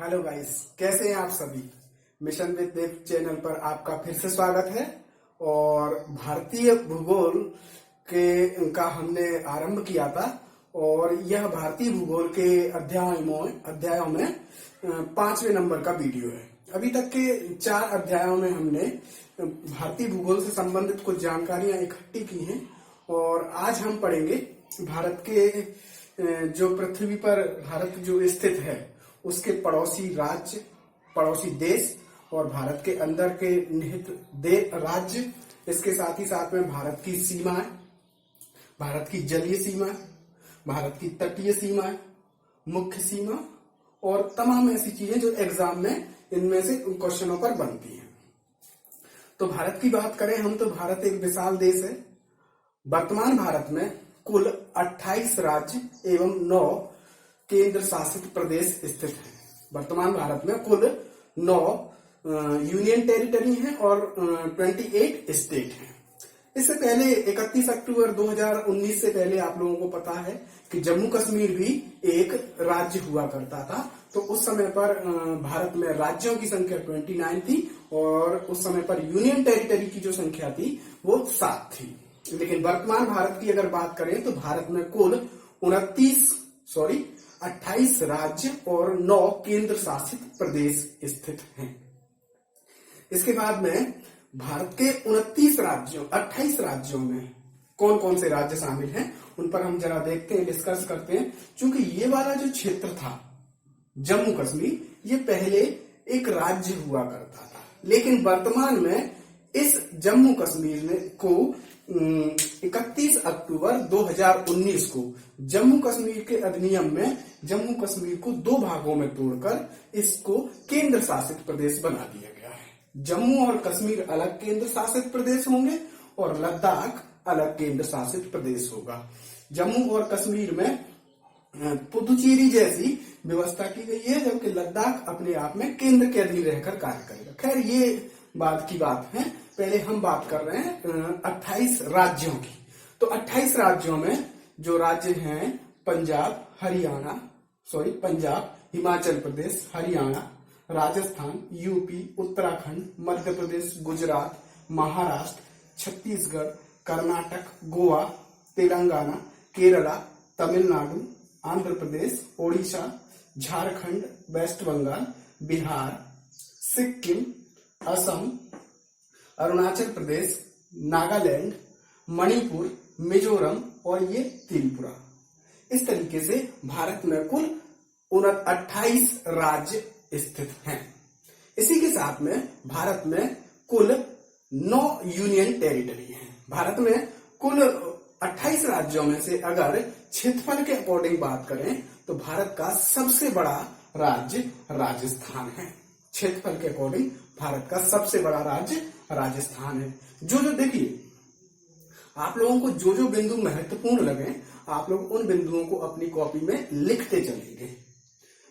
Hello guys, कैसे हैं आप सभी। मिशन विद देव चैनल पर आपका फिर से स्वागत है। और भारतीय भूगोल का हमने आरंभ किया था और यह भारतीय भूगोल के अध्यायों में 5वें नंबर का वीडियो है। अभी तक के 4 अध्यायों में हमने भारतीय भूगोल से संबंधित कुछ जानकारियां इकट्ठी की हैं और आज हम पढ़ेंगे भारत के जो पृथ्वी पर भारत जो स्थित है उसके पड़ोसी राज्य, पड़ोसी देश और भारत के अंदर के निहित राज्य, इसके साथ ही साथ में भारत की सीमाएं, भारत की जलीय सीमा, भारत की तटीय सीमा, मुख्य सीमा और तमाम ऐसी चीजें जो एग्जाम में इनमें से क्वेश्चनों पर बनती हैं। तो भारत की बात करें हम तो भारत एक विशाल देश है। वर्तमान भारत में कुल 28 राज्य एवं 9 केंद्र शासित प्रदेश स्थित हैं। वर्तमान भारत में कुल 9 यूनियन टेरिटरी हैं और 28 स्टेट हैं। इससे पहले 31 अक्टूबर 2019 से पहले आप लोगों को पता है कि जम्मू कश्मीर भी एक राज्य हुआ करता था। तो उस समय पर भारत में राज्यों की संख्या 29 थी और उस समय पर यूनियन टेरिटरी की जो संख्या थी वो 7 थी। लेकिन वर्तमान भारत की अगर बात करें तो भारत में कुल 28 राज्य और 9 केंद्र शासित प्रदेश स्थित हैं। इसके बाद में भारत के 28 राज्यों में कौन कौन से राज्य शामिल हैं उन पर हम जरा देखते हैं, डिस्कस करते हैं। क्योंकि ये वाला जो क्षेत्र था जम्मू कश्मीर, ये पहले एक राज्य हुआ करता था, लेकिन वर्तमान में इस जम्मू कश्मीर को 31 अक्टूबर 2019 को जम्मू कश्मीर के अधिनियम में जम्मू कश्मीर को 2 भागों में तोड़कर इसको केंद्र शासित प्रदेश बना दिया गया है। जम्मू और कश्मीर अलग केंद्र शासित प्रदेश होंगे और लद्दाख अलग केंद्र शासित प्रदेश होगा। जम्मू और कश्मीर में पुदुचेरी जैसी व्यवस्था की गई है, जबकि लद्दाख अपने आप में केंद्र के अधीन रहकर कार्य करेगा। खैर, ये बात की बात है। पहले हम बात कर रहे हैं 28 राज्यों की। तो 28 राज्यों में जो राज्य हैं पंजाब, हिमाचल प्रदेश, हरियाणा, राजस्थान, यूपी, उत्तराखंड, मध्य प्रदेश, गुजरात, महाराष्ट्र, छत्तीसगढ़, कर्नाटक, गोवा, तेलंगाना, केरला, तमिलनाडु, आंध्र प्रदेश, ओडिशा, झारखंड, वेस्ट बंगाल, बिहार, सिक्किम, असम, अरुणाचल प्रदेश, नागालैंड, मणिपुर, मिजोरम और ये त्रिपुरा। इस तरीके से भारत में कुल 28 राज्य स्थित हैं। इसी के साथ में भारत में कुल 9 यूनियन टेरिटरी हैं। भारत में कुल 28 राज्यों में से अगर क्षेत्रफल के अकॉर्डिंग बात करें तो भारत का सबसे बड़ा राज्य राजस्थान है। क्षेत्रफल के अकॉर्डिंग भारत का सबसे बड़ा राज्य राजस्थान है। जो देखिए, आप लोगों को जो बिंदु महत्वपूर्ण लगे आप लोग उन बिंदुओं को अपनी कॉपी में लिखते चलेंगे।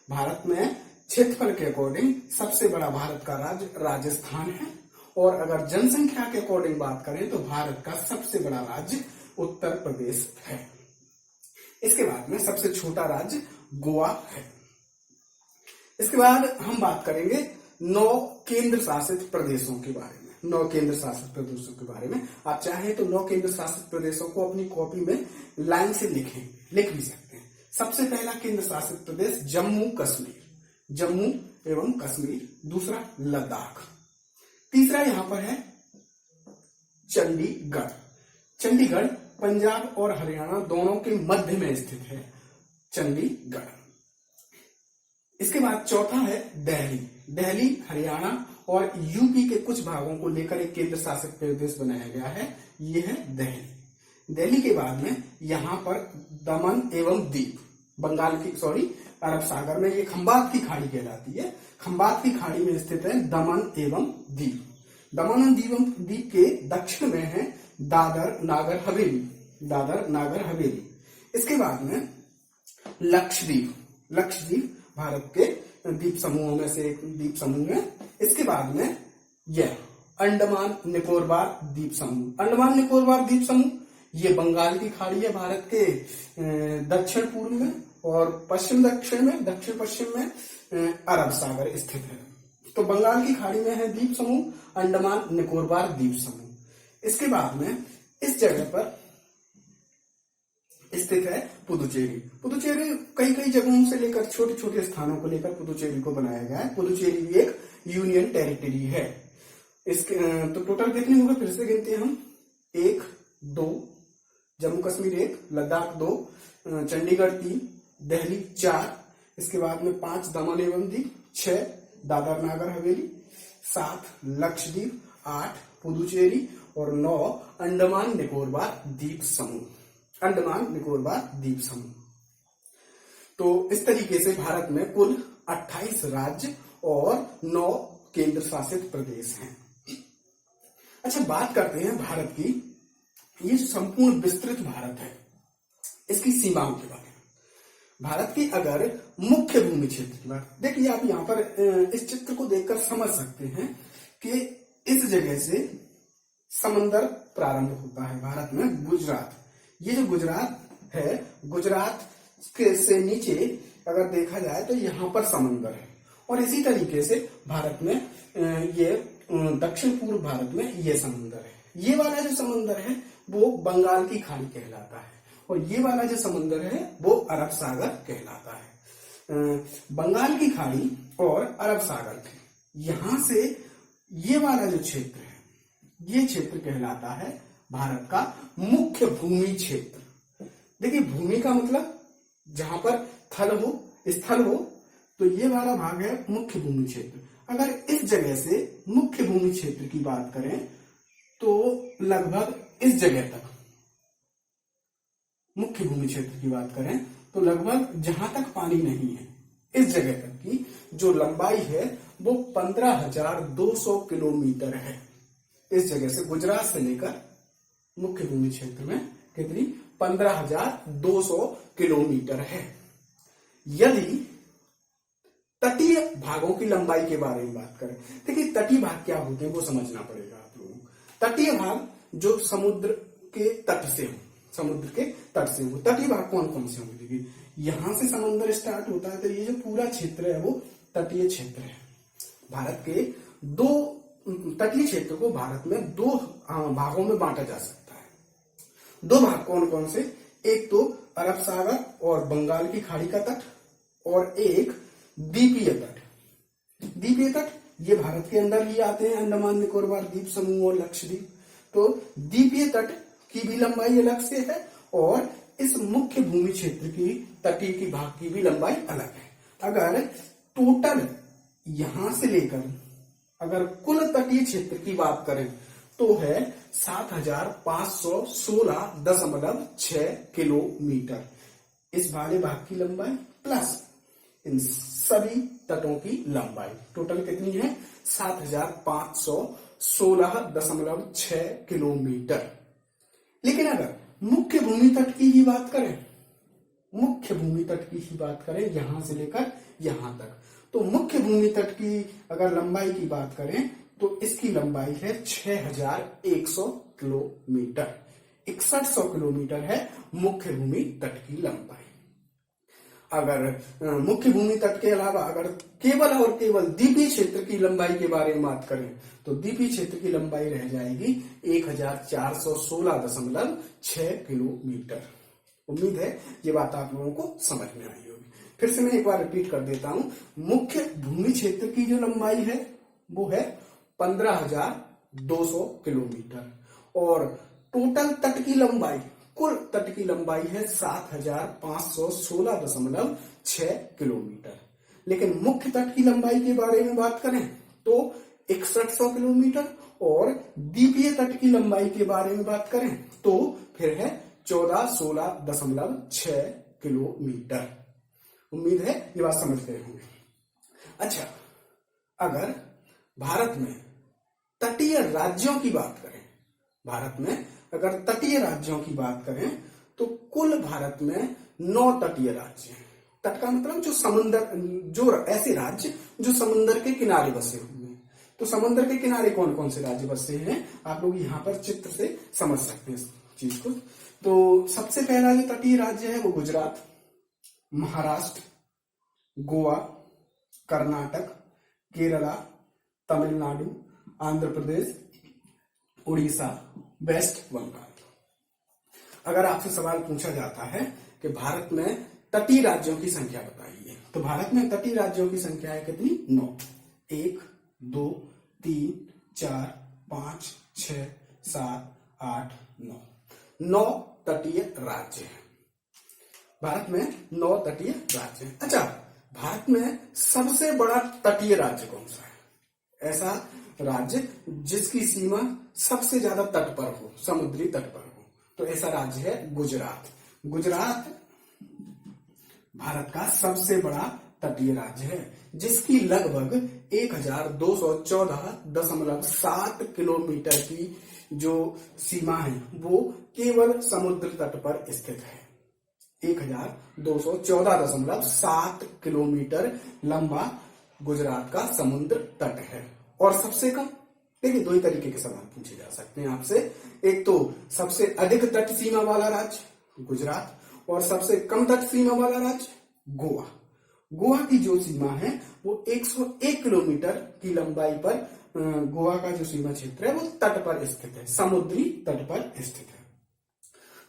भारत में क्षेत्रफल के अकॉर्डिंग सबसे बड़ा भारत का राज्य राजस्थान है और अगर जनसंख्या के अकॉर्डिंग बात करें तो भारत का सबसे बड़ा राज्य उत्तर प्रदेश है। इसके बाद में सबसे छोटा राज्य गोवा है। इसके बाद हम बात करेंगे 9 केंद्र शासित प्रदेशों के बारे में। 9 केंद्र शासित प्रदेशों के बारे में आप चाहें तो 9 केंद्र शासित प्रदेशों को अपनी कॉपी में लाइन से लिख भी सकते हैं। सबसे पहला केंद्र शासित प्रदेश जम्मू एवं कश्मीर। दूसरा लद्दाख। तीसरा यहां पर है चंडीगढ़ पंजाब और हरियाणा दोनों के मध्य में स्थित है चंडीगढ़। इसके बाद चौथा है दिल्ली हरियाणा और यूपी के कुछ भागों को लेकर एक केंद्र शासित प्रदेश बनाया गया है, यह है दिल्ली के बाद में यहां पर दमन एवं दीप, अरब सागर में ये खंबात की खाड़ी कहलाती है। खंबात की खाड़ी में स्थित है दमन एवं दीप के दक्षिण में है दादर नागर हवेली। इसके बाद में लक्षद्वीप भारत के द्वीप समूहों में से एक द्वीप समूह है। इसके बाद में यह अंडमान निकोबार द्वीप समूह ये बंगाल की खाड़ी है भारत के दक्षिण पूर्व में और दक्षिण पश्चिम में अरब सागर स्थित है। तो बंगाल की खाड़ी में है द्वीप समूह, अंडमान निकोबार द्वीप समूह। इसके बाद में इस जगह पर स्थित है पुदुचेरी। पुदुचेरी कई कई जगहों से लेकर छोटे छोटे स्थानों को लेकर पुदुचेरी को बनाया गया है। पुदुचेरी एक यूनियन टेरिटरी है। इसके तो टोटल कितने हो गए, फिर से गिनते हैं हम। 1, 2, जम्मू कश्मीर 1, लद्दाख 2, चंडीगढ़ 3, दिल्ली 4, इसके बाद में 5 दमन एवं दीव, 6 दादर नागर हवेली, 7 लक्षद्वीप, 8 पुदुचेरी और 9 अंडमान निकोबार द्वीप समूह। अंडमान निकोबार द्वीप समूह। तो इस तरीके से भारत में कुल 28 राज्य और 9 केंद्र शासित प्रदेश हैं। अच्छा, बात करते हैं भारत की। ये संपूर्ण विस्तृत भारत है, इसकी सीमाओं के बारे में। भारत की अगर मुख्य भूमि क्षेत्र की बात, देखिए आप यहाँ पर इस चित्र को देखकर समझ सकते हैं कि इस जगह से समंदर प्रारंभ होता है भारत में। गुजरात, ये जो गुजरात है, गुजरात के से नीचे अगर देखा जाए तो यहाँ पर समंदर है। और इसी तरीके से भारत में ये दक्षिण पूर्व भारत में ये समंदर है। ये वाला जो समंदर है वो बंगाल की खाड़ी कहलाता है और ये वाला जो समंदर है वो अरब सागर कहलाता है। बंगाल की खाड़ी और अरब सागर यहां से ये वाला जो क्षेत्र है, ये क्षेत्र कहलाता है भारत का मुख्य भूमि क्षेत्र। देखिए, भूमि का मतलब जहां पर थल हो, स्थल हो, तो ये वाला भाग है मुख्य भूमि क्षेत्र। अगर इस जगह से मुख्य भूमि क्षेत्र की बात करें तो लगभग इस जगह तक, मुख्य भूमि क्षेत्र की बात करें तो लगभग जहां तक पानी नहीं है, इस जगह तक की जो लंबाई है वो 15,200 किलोमीटर है। इस जगह से गुजरात से लेकर मुख्य भूमि क्षेत्र में कितनी, 15,200 किलोमीटर है। यदि तटीय भागों की लंबाई के बारे में बात करें, देखिए तटीय भाग क्या होते हैं वो समझना पड़ेगा आप लोगों को। तटीय भाग जो समुद्र के तट से हो, समुद्र के तट से हो। तटीय भाग कौन कौन से होंगे, देखिए यहां से समुद्र स्टार्ट होता है तो ये जो पूरा क्षेत्र है वो तटीय क्षेत्र है। भारत के दो तटीय क्षेत्र को भारत में 2 भागों में बांटा जा सकता है। 2 भाग कौन कौन से, एक तो अरब सागर और बंगाल की खाड़ी का तट और एक द्वीपीय तट। द्वीपीय तट ये भारत के अंदर ही आते हैं, अंडमान निकोबार द्वीप समूह और लक्षद्वीप। तो द्वीपीय तट की भी लंबाई अलग से है और इस मुख्य भूमि क्षेत्र की तटीय की भाग की भी लंबाई अलग है। अगर टोटल यहां से लेकर अगर कुल तटीय क्षेत्र की बात करें तो है 7,516.6 किलोमीटर। इस वाले भाग की लंबाई प्लस इन सभी तटों की लंबाई टोटल कितनी है, 7,516.6 किलोमीटर। लेकिन अगर मुख्य भूमि तट की ही बात करें, मुख्य भूमि तट की ही बात करें यहां से लेकर यहां तक, तो मुख्य भूमि तट की अगर लंबाई की बात करें तो इसकी लंबाई है 6,100 किलोमीटर। 6100 किलोमीटर है मुख्य भूमि तट की लंबाई। अगर मुख्य भूमि तट के अलावा अगर केवल और केवल द्वीपीय क्षेत्र की लंबाई के बारे में बात करें तो द्वीपीय क्षेत्र की लंबाई रह जाएगी 1,416.6 किलोमीटर। उम्मीद है ये बात आप लोगों को समझ में आई होगी। फिर से मैं एक बार रिपीट कर देता हूं। मुख्य भूमि क्षेत्र की जो लंबाई है वो है 15,200 किलोमीटर और टोटल तट की लंबाई, कुल तट की लंबाई है 7,516.6 किलोमीटर। लेकिन मुख्य तट की लंबाई के बारे में बात करें तो 6100 किलोमीटर और द्वीपीय तट की लंबाई के बारे में बात करें तो फिर है 1416.6 किलोमीटर। उम्मीद है ये बात समझ गए होंगे। अच्छा, अगर भारत में तटीय राज्यों की बात करें, भारत में अगर तटीय राज्यों की बात करें तो कुल भारत में 9 तटीय राज्य हैं। तट का मतलब जो समुद्र, जो ऐसे राज्य जो समुद्र के किनारे बसे हुए हैं। तो समुद्र के किनारे कौन कौन से राज्य बसे हैं आप लोग यहाँ पर चित्र से समझ सकते हैं इस चीज को। तो सबसे पहला जो तटीय राज्य है वो गुजरात, महाराष्ट्र, गोवा, कर्नाटक, केरला, तमिलनाडु, आंध्र प्रदेश, उड़ीसा, वेस्ट बंगाल। अगर आपसे सवाल पूछा जाता है कि भारत में तटीय राज्यों की संख्या बताइए, तो भारत में तटीय राज्यों की संख्या है कितनी? 9। 1, 2, 3, 4, 5, 6, 7, 8, 9। 9 तटीय राज्य हैं। भारत में 9 तटीय राज्य हैं। अच्छा, भारत में सबसे बड़ा तटीय राज्य कौन सा है? ऐसा राज्य जिसकी सीमा सबसे ज्यादा तट पर हो, समुद्री तट पर हो, तो ऐसा राज्य है गुजरात। गुजरात भारत का सबसे बड़ा तटीय राज्य है, जिसकी लगभग 1214.7 किलोमीटर की जो सीमा है वो केवल समुद्र तट पर स्थित है। 1214.7 किलोमीटर लंबा गुजरात का समुद्र तट है। और सबसे कम, देखिए 2 ही तरीके के सवाल पूछे जा सकते हैं आपसे। एक तो सबसे अधिक तट सीमा वाला राज्य गुजरात, और सबसे कम तट सीमा वाला राज्य गोवा। गोवा की जो सीमा है वो 101 किलोमीटर की लंबाई पर गोवा का जो सीमा क्षेत्र है वो तट पर स्थित है, समुद्री तट पर स्थित है।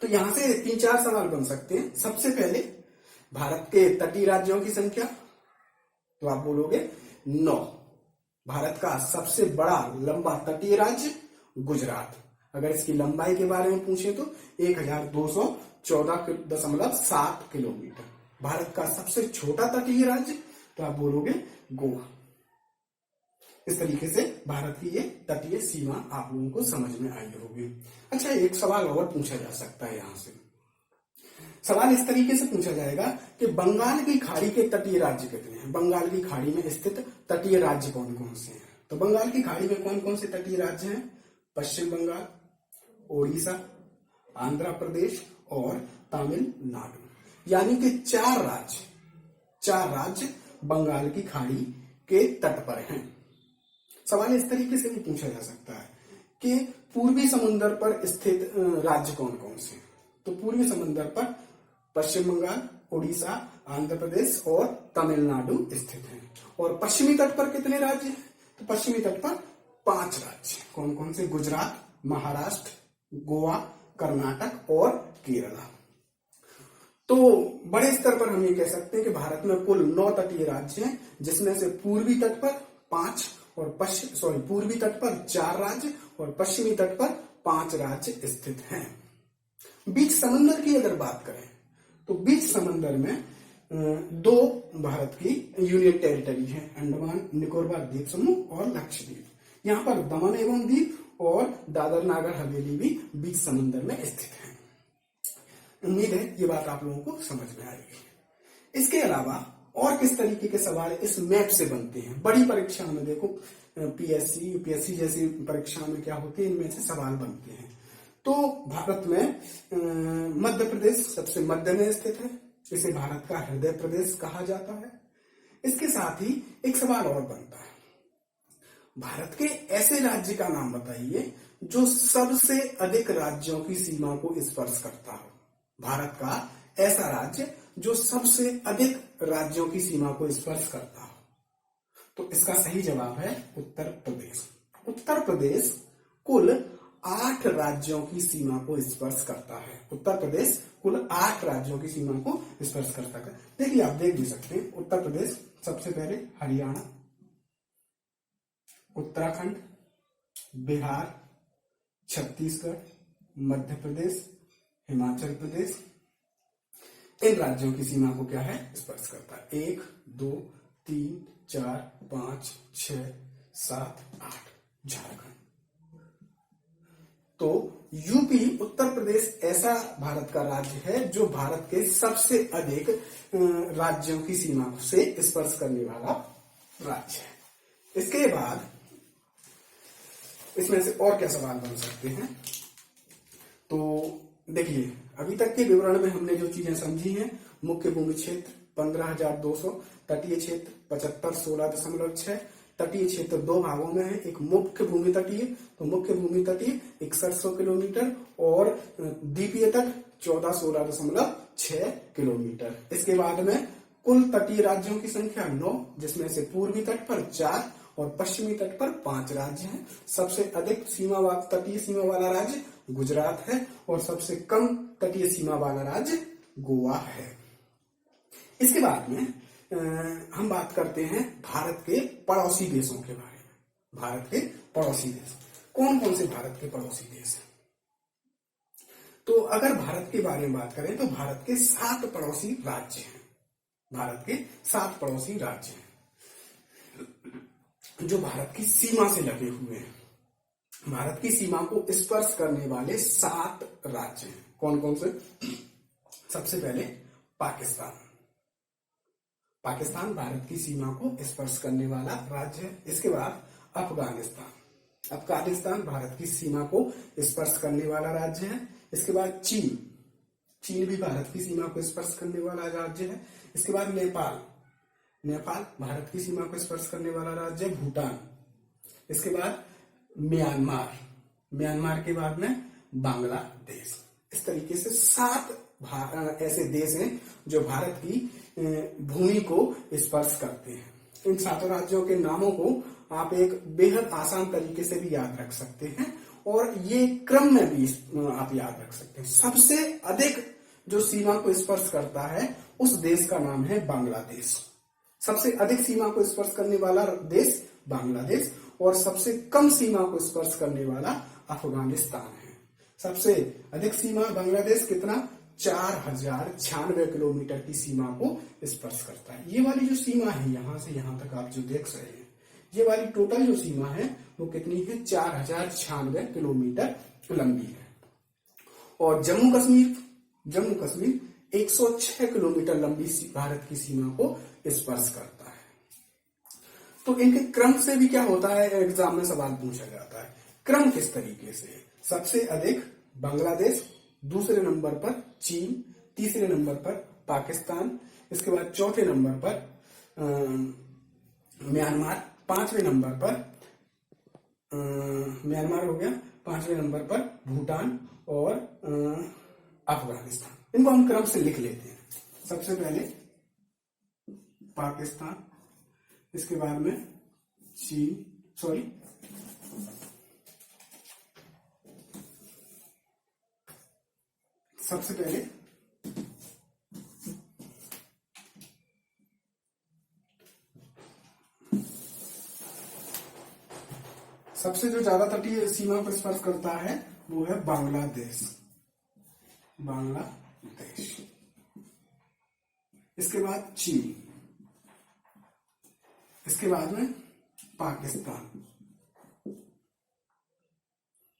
तो यहां से 3-4 सवाल बन सकते हैं। सबसे पहले भारत के तटीय राज्यों की संख्या, तो आप बोलोगे 9। भारत का सबसे बड़ा लंबा तटीय राज्य गुजरात। अगर इसकी लंबाई के बारे में पूछें तो 1214.7 किलोमीटर। भारत का सबसे छोटा तटीय राज्य, तो आप बोलोगे गोवा। इस तरीके से भारत की ये तटीय सीमा आप लोगों को समझ में आई होगी। अच्छा, एक सवाल और पूछा जा सकता है यहां से। सवाल इस तरीके से पूछा जाएगा कि बंगाल की खाड़ी के तटीय राज्य कितने हैं? बंगाल की खाड़ी में स्थित तटीय राज्य कौन कौन से हैं? तो बंगाल की खाड़ी में कौन कौन से तटीय राज्य हैं? पश्चिम बंगाल, ओडिशा, आंध्र प्रदेश और तमिलनाडु। यानी कि 4 राज्य बंगाल की खाड़ी के तट पर हैं। सवाल इस तरीके से भी पूछा जा सकता है कि पूर्वी समुद्र पर स्थित राज्य कौन कौन से हैं? तो पूर्वी समुद्र पर पश्चिम बंगाल, उड़ीसा, आंध्र प्रदेश और तमिलनाडु स्थित हैं। और पश्चिमी तट पर कितने राज्य हैं? तो पश्चिमी तट पर 5 राज्य। कौन कौन से? गुजरात, महाराष्ट्र, गोवा, कर्नाटक और केरला। तो बड़े स्तर पर हम ये कह सकते हैं कि भारत में कुल 9 तटीय राज्य हैं, जिसमें से पूर्वी तट पर 5 और पूर्वी तट पर 4 राज्य और पश्चिमी तट पर 5 राज्य स्थित हैं। बीच समंदर की अगर बात करें तो बीच समंदर में 2 भारत की यूनियन टेरिटरी है, अंडमान निकोबार द्वीप समूह और लक्षद्वीप। यहाँ पर दमन एवं दीप और दादर नागर हवेली भी बीच समंदर में स्थित है। उम्मीद है ये बात आप लोगों को समझ में आएगी। इसके अलावा और किस तरीके के सवाल इस मैप से बनते हैं? बड़ी परीक्षा में देखो, पीएससी, यूपीएससी जैसी परीक्षा में क्या होते हैं, इनमें से सवाल बनते हैं। तो भारत में मध्य प्रदेश सबसे मध्य में स्थित है। इसे भारत का हृदय प्रदेश कहा जाता है। इसके साथ ही एक सवाल और बनता है, भारत के ऐसे राज्य का नाम बताइए जो सबसे अधिक राज्यों की सीमा को स्पर्श करता हो। भारत का ऐसा राज्य जो सबसे अधिक राज्यों की सीमा को स्पर्श करता हो। तो इसका सही जवाब है उत्तर प्रदेश। उत्तर प्रदेश कुल 8 राज्यों की सीमा को स्पर्श करता है। उत्तर प्रदेश कुल 8 राज्यों की सीमा को स्पर्श करता है। देखिए, आप देख भी सकते हैं, उत्तर प्रदेश सबसे पहले हरियाणा, उत्तराखंड, बिहार, छत्तीसगढ़, मध्य प्रदेश, हिमाचल प्रदेश, इन राज्यों की सीमा को क्या है, स्पर्श करता है। 1, 2, 3, 4, 5, 6, 7, 8 झारखंड। तो यूपी, उत्तर प्रदेश ऐसा भारत का राज्य है जो भारत के सबसे अधिक राज्यों की सीमा से स्पर्श करने वाला राज्य है। इसके बाद इसमें से और क्या सवाल बन सकते हैं? तो देखिए, अभी तक के विवरण में हमने जो चीजें समझी हैं, मुख्य भूमि क्षेत्र 15,200, तटीय क्षेत्र 75,16.6, तटीय क्षेत्र 2 भागों में है। एक मुख्य भूमि तटीय, तो मुख्य भूमि तटीय 6100 किलोमीटर और द्वीपीय तट 14,16.6 किलोमीटर। इसके बाद में कुल तटीय राज्यों की संख्या 9, जिसमें से पूर्वी तट पर 4 और पश्चिमी तट पर 5 राज्य हैं। सबसे अधिक तटीय सीमा वाला राज्य गुजरात है और सबसे कम तटीय सीमा वाला राज्य गोवा है। इसके बाद में हम बात करते हैं भारत के पड़ोसी देशों के बारे में। भारत के पड़ोसी देश कौन कौन से भारत के पड़ोसी देश हैं? तो अगर भारत के बारे में बात करें तो भारत के 7 पड़ोसी राज्य हैं। भारत के 7 पड़ोसी राज्य हैं जो भारत की सीमा से लगे हुए हैं। भारत की सीमा को स्पर्श करने वाले 7 राज्य हैं। कौन कौन से? सबसे पहले पाकिस्तान। पाकिस्तान भारत की सीमा को स्पर्श करने वाला राज्य है। इसके बाद अफगानिस्तान। अफगानिस्तान भारत की सीमा को स्पर्श करने वाला राज्य है। इसके बाद चीन। चीन भी भारत की सीमा को स्पर्श करने वाला राज्य है। इसके बाद नेपाल। नेपाल भारत की सीमा को स्पर्श करने वाला राज्य है। भूटान। इसके बाद म्यांमार। म्यांमार के बाद में बांग्लादेश। इस तरीके से 7 ऐसे देश हैं जो भारत की भूमि को स्पर्श करते हैं। इन 7 राज्यों के नामों को आप एक बेहद आसान तरीके से भी याद रख सकते हैं और ये क्रम में भी आप याद रख सकते हैं। सबसे अधिक जो सीमा को स्पर्श करता है उस देश का नाम है बांग्लादेश। सबसे अधिक सीमा को स्पर्श करने वाला देश बांग्लादेश और सबसे कम सीमा को स्पर्श करने वाला अफगानिस्तान है। सबसे अधिक सीमा बांग्लादेश कितना? 4096 किलोमीटर की सीमा को स्पर्श करता है। ये वाली जो सीमा है यहां से यहां तक आप जो देख रहे हैं, ये वाली टोटल जो सीमा है वो कितनी है? 4096 किलोमीटर लंबी है। और जम्मू कश्मीर 106 किलोमीटर लंबी भारत की सीमा को स्पर्श करता है। तो इनके क्रम से भी क्या होता है, एग्जाम में सवाल पूछा जाता है। क्रम किस तरीके से? सबसे अधिक बांग्लादेश, दूसरे नंबर पर चीन, तीसरे नंबर पर पाकिस्तान, इसके बाद चौथे नंबर पर म्यांमार, 5वें नंबर पर म्यांमार हो गया, 5वें नंबर पर भूटान और अफगानिस्तान। इनको हम क्रम से लिख लेते हैं। सबसे पहले पाकिस्तान, इसके बाद में चीन, सबसे पहले सबसे जो ज्यादा तटीय सीमा पर स्पर्श करता है वो है बांग्लादेश। इसके बाद चीन, इसके बाद में पाकिस्तान,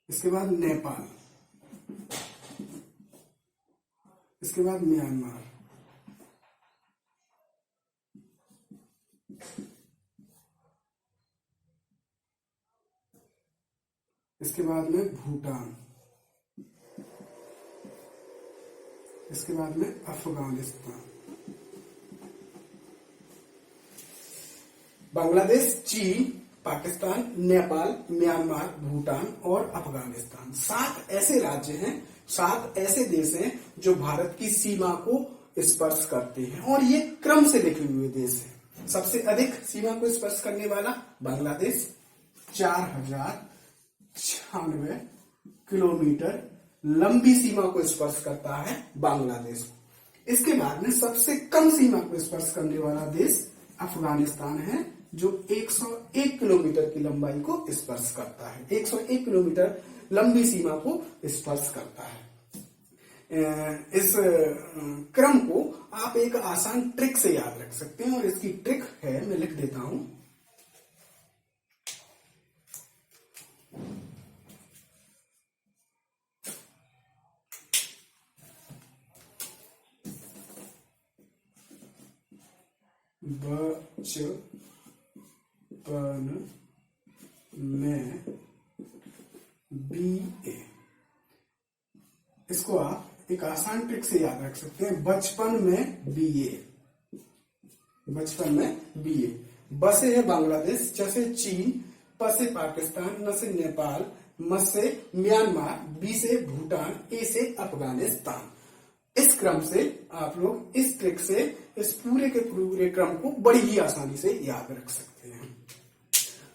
इसके बाद नेपाल, इसके बाद म्यांमार, इसके बाद में भूटान, इसके बाद में अफगानिस्तान। बांग्लादेश, चीन, पाकिस्तान, नेपाल, म्यांमार, भूटान और अफगानिस्तान 7 ऐसे राज्य हैं, 7 ऐसे देश हैं जो भारत की सीमा को स्पर्श करते हैं और ये क्रम से लिखे हुए देश हैं। सबसे अधिक सीमा को स्पर्श करने वाला बांग्लादेश 4096 किलोमीटर लंबी सीमा को स्पर्श करता है बांग्लादेश। इसके बाद में सबसे कम सीमा को स्पर्श करने वाला देश अफगानिस्तान है जो 101 किलोमीटर की लंबाई को स्पर्श करता है। 101 किलोमीटर लंबी सीमा को स्पर्श करता है। इस क्रम को आप एक आसान ट्रिक से याद रख सकते हैं और इसकी ट्रिक है, मैं लिख देता हूं। बचपन में BA, इसको आप एक आसान ट्रिक से याद रख सकते हैं। बचपन में BA, बचपन में BA। ब से है बांग्लादेश, च से चीन, प से पाकिस्तान, न से नेपाल, म से म्यांमार, बी से भूटान, ए से अफगानिस्तान। इस क्रम से आप लोग इस ट्रिक से इस पूरे के पूरे क्रम को बड़ी ही आसानी से याद रख सकते हैं।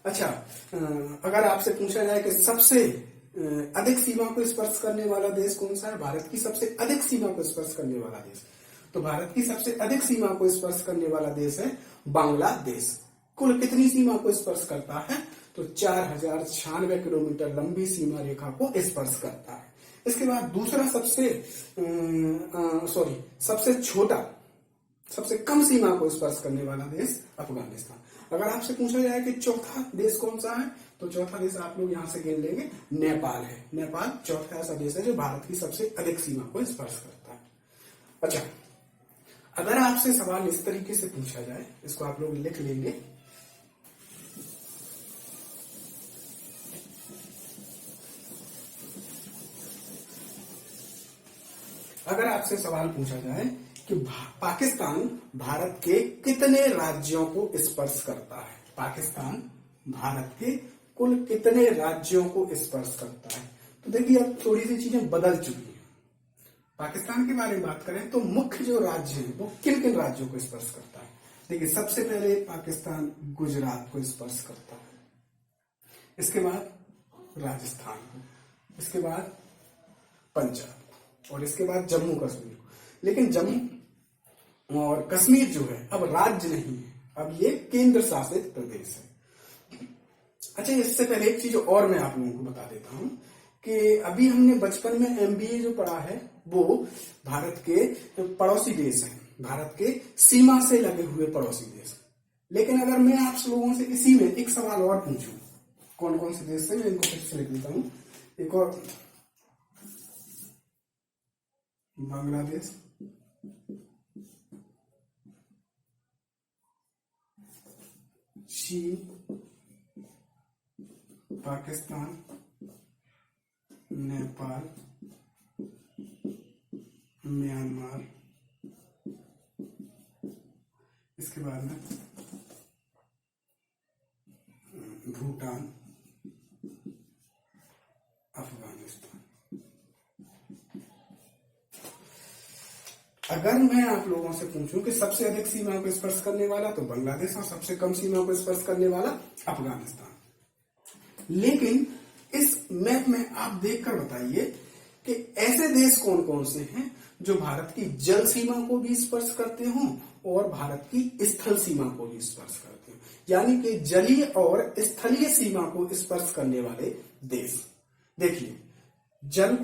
अच्छा, अगर आपसे पूछा जाए कि सबसे अधिक सीमा को स्पर्श करने वाला देश कौन सा है, भारत की सबसे अधिक सीमा को स्पर्श करने वाला देश, तो भारत की सबसे अधिक सीमा को स्पर्श करने वाला देश है बांग्लादेश। कुल कितनी सीमा को स्पर्श करता है, तो 4096 किलोमीटर लंबी सीमा रेखा को स्पर्श करता है। इसके बाद दूसरा सबसे छोटा, सबसे कम सीमा को स्पर्श करने वाला देश अफगानिस्तान। अगर आपसे पूछा जाए कि चौथा देश कौन सा है, तो चौथा देश आप लोग यहां से गिन लेंगे, नेपाल है। नेपाल चौथा ऐसा देश है जो भारत की सबसे अधिक सीमा को स्पर्श करता है। अच्छा, अगर आपसे सवाल इस तरीके से पूछा जाए, इसको आप लोग लिख लेंगे, अगर आपसे सवाल पूछा जाए कि पाकिस्तान भारत के कितने राज्यों को स्पर्श करता है, पाकिस्तान भारत के कुल कितने राज्यों को स्पर्श करता है, तो देखिए अब थोड़ी सी चीजें बदल चुकी हैं। पाकिस्तान के बारे में बात करें तो मुख्य जो राज्य हैं वो किन किन राज्यों को स्पर्श करता है। देखिए सबसे पहले पाकिस्तान गुजरात को स्पर्श करता है, इसके बाद राजस्थान को, इसके बाद पंजाब और इसके बाद जम्मू कश्मीर। लेकिन जम्मू और कश्मीर जो है अब राज्य नहीं है, अब ये केंद्र शासित प्रदेश है। अच्छा, इससे पहले एक चीज और मैं आप लोगों को बता देता हूं कि अभी हमने बचपन में एमबीए जो पढ़ा है वो भारत के पड़ोसी देश हैं, भारत के सीमा से लगे हुए पड़ोसी देश। लेकिन अगर मैं आप लोगों से इसी में एक सवाल और पूछूं, कौन कौन से देश से, मैं इनको फिर से लिख देता हूं, एक और, बांग्लादेश, चीन, पाकिस्तान, नेपाल, म्यांमार, इसके बाद में भूटान, अफगानिस्तान। अगर मैं आप लोगों से पूछूं कि सबसे अधिक सीमा को स्पर्श करने वाला, तो बांग्लादेश, और सबसे कम सीमा को स्पर्श करने वाला अफगानिस्तान। लेकिन इस मैप में आप देखकर बताइए कि ऐसे देश कौन कौन से हैं जो भारत की जल सीमा को भी स्पर्श करते हों और भारत की स्थल सीमा को भी स्पर्श करते हों, यानी कि जलीय और स्थलीय सीमा को स्पर्श करने वाले देश। देखिए, जल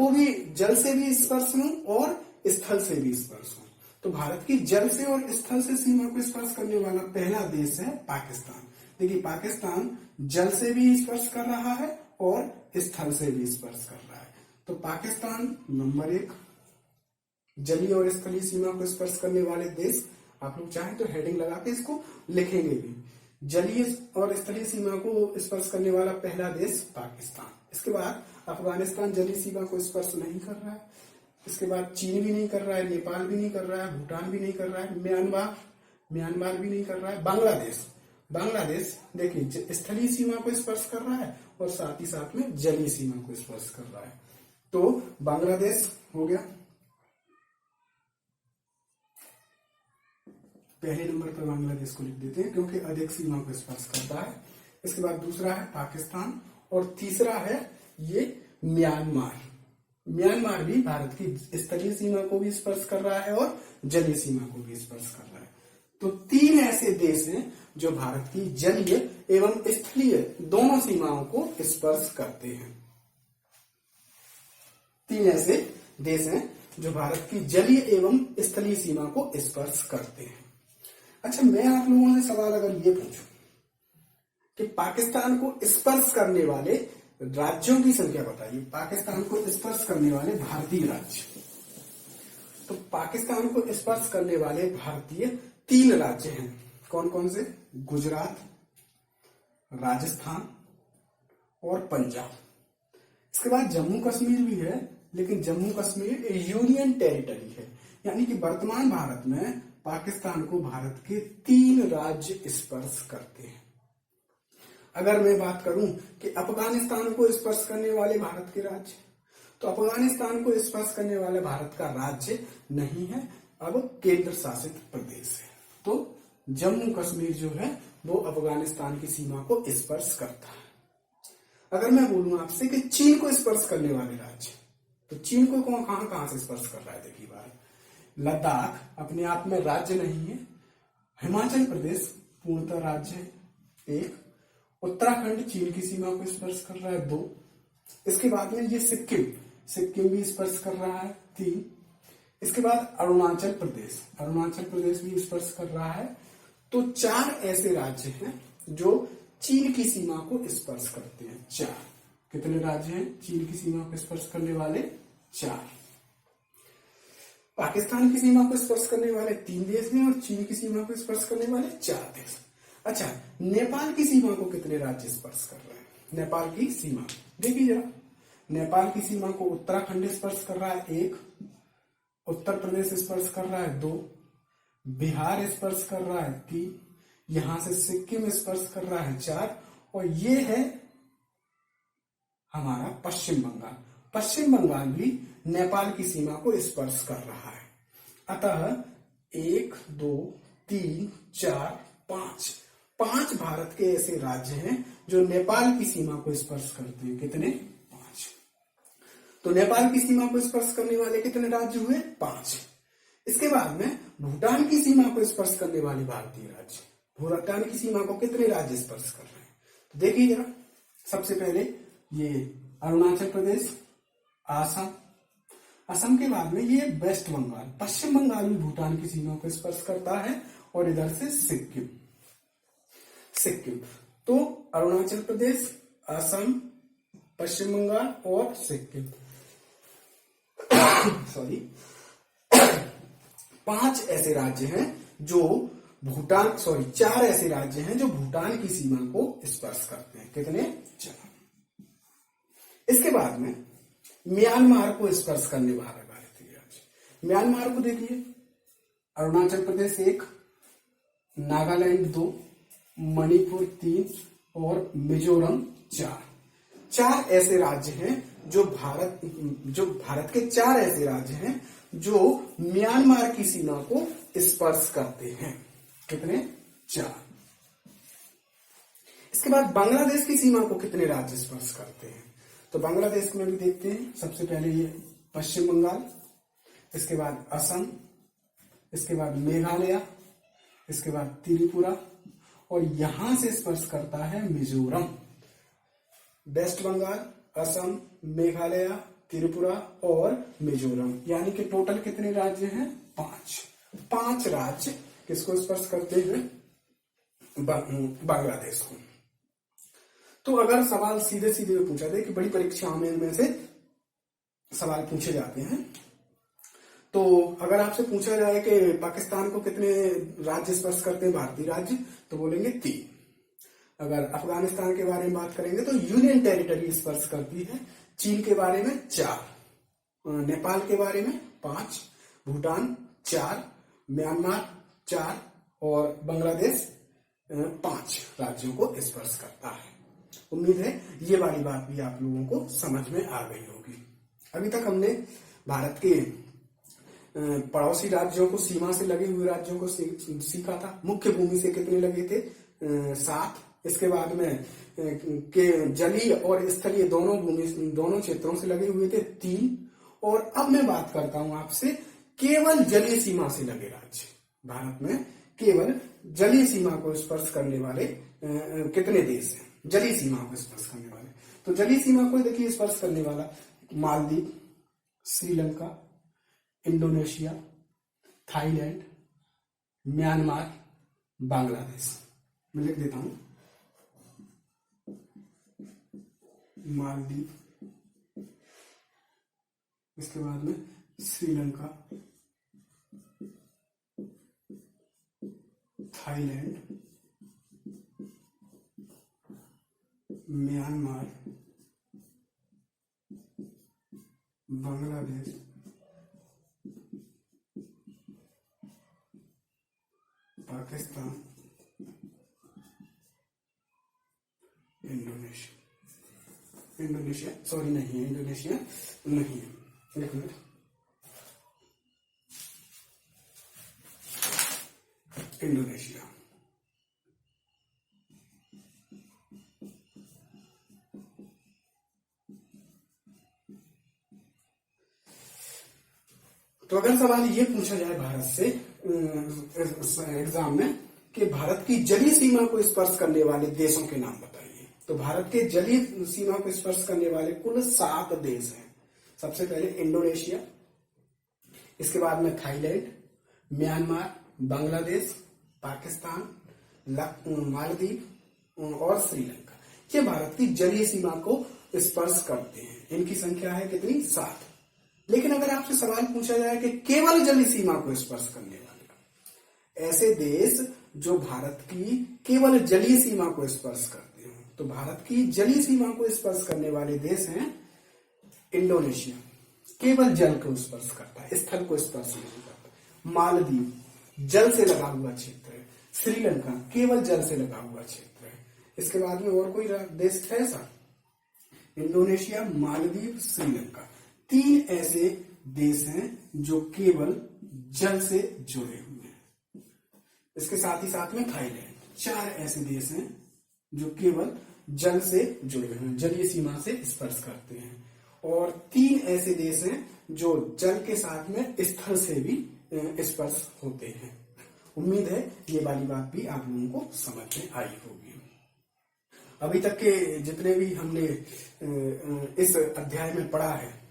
से भी स्पर्श हों और स्थल से भी स्पर्श हो, तो भारत की जल से और स्थल से सीमा को स्पर्श करने वाला पहला देश है पाकिस्तान। देखिए, पाकिस्तान जल से भी स्पर्श कर रहा है और स्थल से भी स्पर्श कर रहा है। तो पाकिस्तान नंबर 1 जलीय और स्थलीय सीमा को स्पर्श करने वाले देश। आप लोग चाहें तो हेडिंग लगा के इसको लिखेंगे भी, जलीय और स्थलीय सीमा को स्पर्श करने वाला पहला देश पाकिस्तान। इसके बाद अफगानिस्तान जलीय सीमा को स्पर्श नहीं कर रहा है, इसके बाद चीन भी नहीं कर रहा है, नेपाल भी नहीं कर रहा है, भूटान भी नहीं कर रहा है, म्यांमार भी नहीं कर रहा है। बांग्लादेश देखिए स्थलीय सीमा को स्पर्श कर रहा है और साथ ही साथ में जलीय सीमा को स्पर्श कर रहा है। तो बांग्लादेश हो गया पहले नंबर पर, बांग्लादेश को लिख देते हैं क्योंकि अधिक सीमा को स्पर्श करता है। इसके बाद दूसरा है पाकिस्तान और तीसरा है ये म्यांमार भी भारत की स्थलीय सीमा को भी स्पर्श कर रहा है और जलीय सीमा को भी स्पर्श कर रहा है। तो 3 ऐसे देश हैं जो भारत की जलीय एवं स्थलीय दोनों सीमाओं को स्पर्श करते हैं। 3 ऐसे देश हैं जो भारत की जलीय एवं स्थलीय सीमा को स्पर्श करते हैं। अच्छा, मैं आप लोगों से सवाल अगर ये पूछूं कि पाकिस्तान को स्पर्श करने वाले राज्यों की संख्या बताइए, पाकिस्तान को स्पर्श करने वाले भारतीय राज्य, तो पाकिस्तान को स्पर्श करने वाले भारतीय 3 राज्य हैं। कौन कौन से? गुजरात, राजस्थान और पंजाब। इसके बाद जम्मू कश्मीर भी है, लेकिन जम्मू कश्मीर यूनियन टेरिटरी है, यानी कि वर्तमान भारत में पाकिस्तान को भारत के 3 राज्य स्पर्श करते हैं। अगर मैं बात करूं कि अफगानिस्तान को स्पर्श करने वाले भारत के राज्य, तो अफगानिस्तान को स्पर्श करने वाला भारत का राज्य नहीं है, अब केंद्र शासित प्रदेश है। तो जम्मू कश्मीर जो है वो अफगानिस्तान की सीमा को स्पर्श करता है। अगर मैं बोलूं आपसे कि चीन को स्पर्श करने वाले राज्य, तो चीन को कहां कहां से स्पर्श कर रहा है? देखिए बात, लद्दाख अपने आप में राज्य नहीं है, हिमाचल प्रदेश पूर्णतः राज्य है, एक, उत्तराखंड चीन की सीमा को स्पर्श कर रहा है, दो, इसके बाद में ये सिक्किम भी स्पर्श कर रहा है, तीन, इसके बाद अरुणाचल प्रदेश भी स्पर्श कर रहा है। तो चार ऐसे राज्य हैं जो चीन की सीमा को स्पर्श करते हैं। चार, कितने राज्य हैं चीन की सीमा को स्पर्श करने वाले? चार। पाकिस्तान की सीमा को स्पर्श करने वाले 3 देश हैं और चीन की सीमा को स्पर्श करने वाले 4 देश। अच्छा, नेपाल की सीमा को कितने राज्य स्पर्श कर रहे हैं? नेपाल की सीमा देखिए जरा, नेपाल की सीमा को उत्तराखंड स्पर्श कर रहा है, 1, उत्तर प्रदेश स्पर्श कर रहा है, 2, बिहार स्पर्श कर रहा है, 3, यहां से सिक्किम स्पर्श कर रहा है, 4, और ये है हमारा पश्चिम बंगाल। पश्चिम बंगाल भी नेपाल की सीमा को स्पर्श कर रहा है। अतः 1, 2, 3, 4, 5 भारत के ऐसे राज्य हैं जो नेपाल की सीमा को स्पर्श करते हैं। कितने? 5। तो नेपाल की सीमा को स्पर्श करने वाले कितने राज्य हुए? 5। इसके बाद में भूटान की सीमा को स्पर्श करने वाले भारतीय राज्य, भूटान की सीमा को कितने राज्य स्पर्श कर रहे हैं? तो देखिए जरा, सबसे पहले ये अरुणाचल प्रदेश, असम के बाद में ये वेस्ट बंगाल, पश्चिम बंगाल भी भूटान की सीमा को स्पर्श करता है, और इधर से सिक्किम। तो अरुणाचल प्रदेश, असम, पश्चिम बंगाल और सिक्किम सॉरी 5 ऐसे राज्य हैं जो भूटान 4 ऐसे राज्य हैं जो भूटान की सीमा को स्पर्श करते हैं। कितने? 4। इसके बाद में म्यांमार को स्पर्श करने वाले भारतीय राज्य, म्यांमार को देखिए, अरुणाचल प्रदेश 1, नागालैंड 2, मणिपुर 3 और मिजोरम 4 ऐसे राज्य हैं जो भारत के 4 ऐसे राज्य हैं जो म्यांमार की सीमा को स्पर्श करते हैं। कितने? 4। इसके बाद बांग्लादेश की सीमा को कितने राज्य स्पर्श करते हैं? तो बांग्लादेश में भी देखते हैं। सबसे पहले ये पश्चिम बंगाल, इसके बाद असम, इसके बाद मेघालय, इसके बाद त्रिपुरा, और यहां से स्पर्श करता है मिजोरम। वेस्ट बंगाल, असम, मेघालय, त्रिपुरा और मिजोरम, यानी कि टोटल कितने राज्य हैं? 5 राज्य किसको स्पर्श करते हैं? बांग्लादेश को। तो अगर सवाल सीधे सीधे पूछा जाए कि बड़ी परीक्षाओं में इनमें से सवाल पूछे जाते हैं, तो अगर आपसे पूछा जाए कि पाकिस्तान को कितने राज्य स्पर्श करते हैं भारतीय राज्य, तो बोलेंगे 3। अगर अफगानिस्तान के बारे में बात करेंगे तो यूनियन टेरिटरी स्पर्श करती है। चीन के बारे में 4, नेपाल के बारे में 5, भूटान 4, म्यांमार 4 और बांग्लादेश 5 राज्यों को स्पर्श करता है। उम्मीद है ये वाली बात भी आप लोगों को समझ में आ गई होगी। अभी तक हमने भारत के पड़ोसी राज्यों को, सीमा से लगे हुए राज्यों को सीखा था। मुख्य भूमि से कितने लगे थे? 7। इसके बाद में के जलीय और स्थलीय दोनों क्षेत्रों से लगे हुए थे 3। और अब मैं बात करता हूं आपसे केवल जलीय सीमा से लगे राज्य। भारत में केवल जलीय सीमा को स्पर्श करने वाले कितने देश हैं? जलीय सीमा को स्पर्श करने वाले, तो जलीय सीमा को देखिए स्पर्श करने वाला Maldives, Sri Lanka, Indonesia, Thailand, Myanmar, Bangladesh. मैं लिख देता हूं, मालदीव, इसके बाद में Sri Lanka, Thailand, Myanmar, Bangladesh, Pakistan, Indonesia. Indonesia, sorry नहीं है, इंडोनेशिया नहीं है, एक मिनट, इंडोनेशिया। तो अगर सवाल ये पूछा जाए भारत से एग्जाम में कि भारत की जलीय सीमा को स्पर्श करने वाले देशों के नाम बताइए, तो भारत के जलीय सीमा को स्पर्श करने वाले कुल 7 देश हैं। सबसे पहले इंडोनेशिया, इसके बाद में थाईलैंड, म्यांमार, बांग्लादेश, पाकिस्तान, मालदीव और श्रीलंका। ये भारत की जलीय सीमा को स्पर्श करते हैं। इनकी संख्या है कितनी? 7। लेकिन अगर आपसे सवाल पूछा जाए कि केवल जलीय सीमा को स्पर्श करने वाले ऐसे देश जो भारत की केवल जलीय सीमा को स्पर्श करते हो, तो भारत की जलीय सीमा को स्पर्श करने वाले देश हैं इंडोनेशिया, केवल जल को स्पर्श करता है, स्थल को स्पर्श नहीं करता। मालदीव, जल से लगा हुआ क्षेत्र है। श्रीलंका, केवल जल से लगा हुआ क्षेत्र है। इसके बाद में और कोई देश है ऐसा? इंडोनेशिया, मालदीव, श्रीलंका, 3 ऐसे देश हैं जो केवल जल से जुड़े हुए हैं। इसके साथ ही साथ में थाईलैंड, 4 ऐसे देश हैं जो केवल जल से जुड़े हुए हैं, जलीय सीमा से स्पर्श करते हैं। और 3 ऐसे देश हैं जो जल के साथ में स्थल से भी स्पर्श होते हैं। उम्मीद है ये वाली बात भी आप लोगों को समझ में आई होगी। अभी तक के जितने भी हमने इस अध्याय में पढ़ा है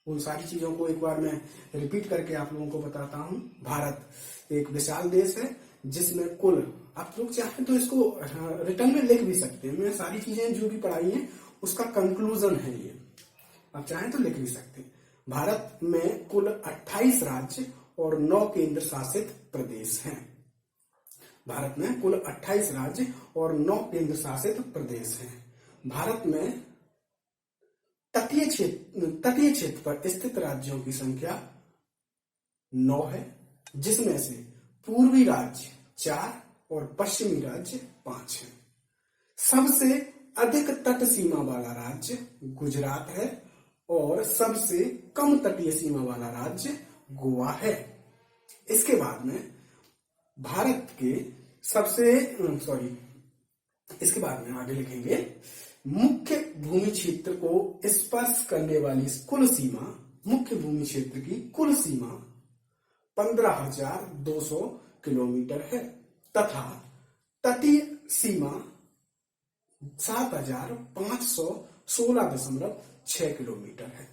उन सारी चीजों को एक बार मैं रिपीट करके आप लोगों को बताता हूं। भारत एक विशाल देश है जिसमें कुल, आप लोग चाहें तो इसको रिटर्न में लिख भी सकते हैं। मैं सारी चीजें जो भी पढ़ाई हैं उसका कंक्लूजन है ये, आप चाहें तो लिख भी सकते हैं। भारत में कुल 28 राज्य और 9 केंद्र शासित प्रदेश हैं। भारत में कुल 28 राज्य और 9 केंद्र शासित प्रदेश हैं। भारत में तटीय क्षेत्र पर स्थित राज्यों की संख्या 9 है, जिसमें से पूर्वी राज्य 4 और पश्चिमी राज्य 5 है। सबसे अधिक तट सीमा वाला राज्य गुजरात है और सबसे कम तटीय सीमा वाला राज्य गोवा है। इसके बाद में भारत के इसके बाद में आगे लिखेंगे मुख्य भूमि क्षेत्र को स्पर्श करने वाली कुल सीमा, मुख्य भूमि क्षेत्र की कुल सीमा 15,200 किलोमीटर है तथा तटीय सीमा 7,516.6 किलोमीटर है।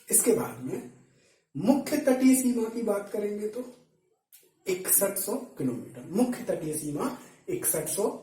इसके बाद में मुख्य तटीय सीमा की बात करेंगे तो 6100 किलोमीटर, मुख्य तटीय सीमा 6100